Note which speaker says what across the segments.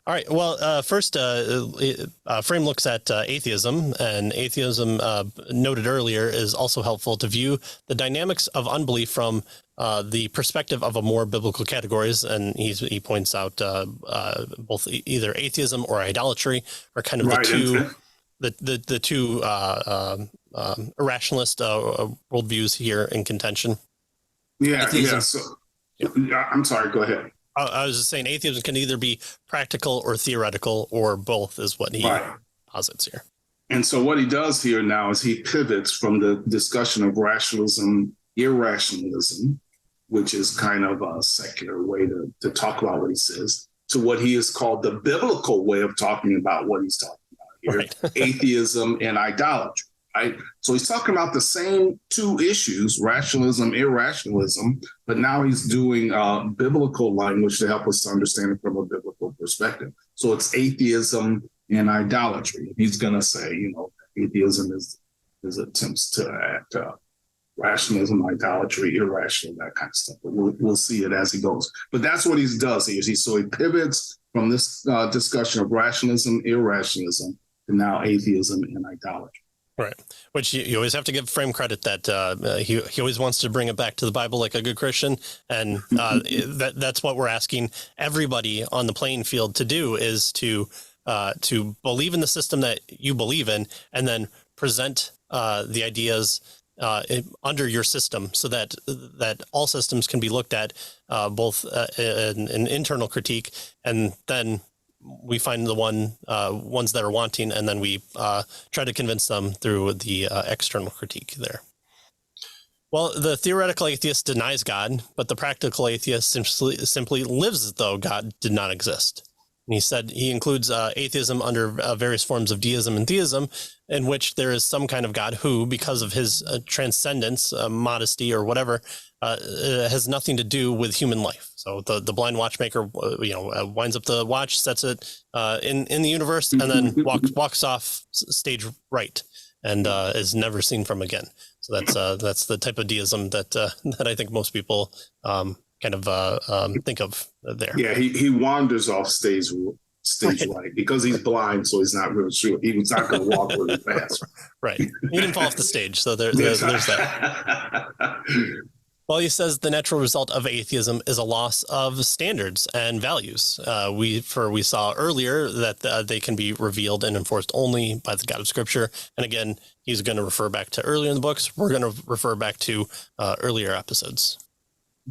Speaker 1: All right. Well, first, Frame looks at atheism, and atheism, noted earlier, is also helpful to view the dynamics of unbelief from the perspective of a more biblical categories. And he points out both either atheism or idolatry are kind of the two irrationalist worldviews here in contention.
Speaker 2: Yeah. So, I'm sorry. Go ahead.
Speaker 1: I was just saying atheism can either be practical or theoretical or both is what he posits here.
Speaker 2: And so what he does here now is he pivots from the discussion of rationalism, irrationalism, which is kind of a secular way to talk about what he says, to what he has called the biblical way of talking about what he's talking about here, atheism and idolatry. Right? So he's talking about the same two issues, rationalism, irrationalism, but now he's doing biblical language to help us to understand it from a biblical perspective. So it's atheism and idolatry. He's going to say, atheism is attempts to act rationalism, idolatry, irrational, that kind of stuff. But we'll see it as he goes. But that's what he does here. So he pivots from this discussion of rationalism, irrationalism, to now atheism and idolatry.
Speaker 1: Right. Which you always have to give Frame credit that he always wants to bring it back to the Bible like a good Christian. And that's what we're asking everybody on the playing field to do, is to believe in the system that you believe in and then present the ideas under your system so that all systems can be looked at both an internal critique, and then we find the ones that are wanting, and then we try to convince them through the external critique there. Well, the theoretical atheist denies God, but the practical atheist simply lives as though God did not exist. And he said he includes atheism under various forms of deism and theism, in which there is some kind of God who, because of his transcendence, modesty, or whatever, has nothing to do with human life. So the blind watchmaker, winds up the watch, sets it in the universe, and then walks off stage right, and is never seen from again. So that's the type of deism that I think most people kind of think of there.
Speaker 2: Yeah, he wanders off stage right because he's blind, so he's not really sure. He's not going to walk really fast.
Speaker 1: Right. He didn't fall off the stage, so there's that. Well, he says the natural result of atheism is a loss of standards and values. We saw earlier that they can be revealed and enforced only by the God of Scripture. And again, he's going to refer back to earlier in the books. We're going to refer back to earlier episodes.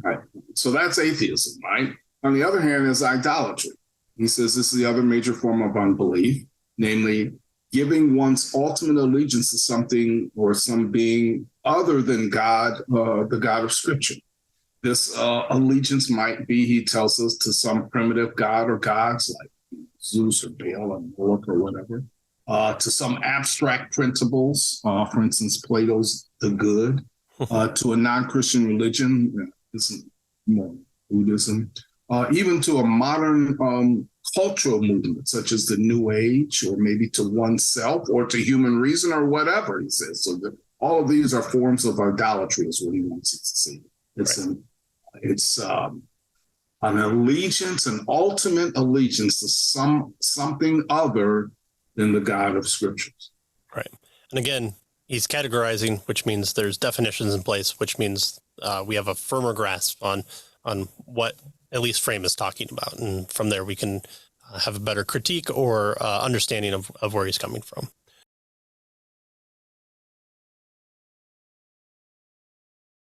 Speaker 2: Right. So that's atheism, right? On the other hand, is idolatry. He says this is the other major form of unbelief, namely giving one's ultimate allegiance to something or some being other than God, the God of Scripture. This allegiance might be, he tells us, to some primitive god or gods like Zeus or Baal or Moloch or whatever, to some abstract principles, for instance, Plato's The Good, to a non-Christian religion, Buddhism, even to a modern cultural movement such as the New Age, or maybe to oneself or to human reason or whatever, he says. So all of these are forms of idolatry is what he wants us to see. It's an allegiance, an ultimate allegiance to something other than the God of Scriptures.
Speaker 1: Right. And again, he's categorizing, which means there's definitions in place, which means we have a firmer grasp on what at least Frame is talking about. And from there, we can have a better critique or understanding of where he's coming from.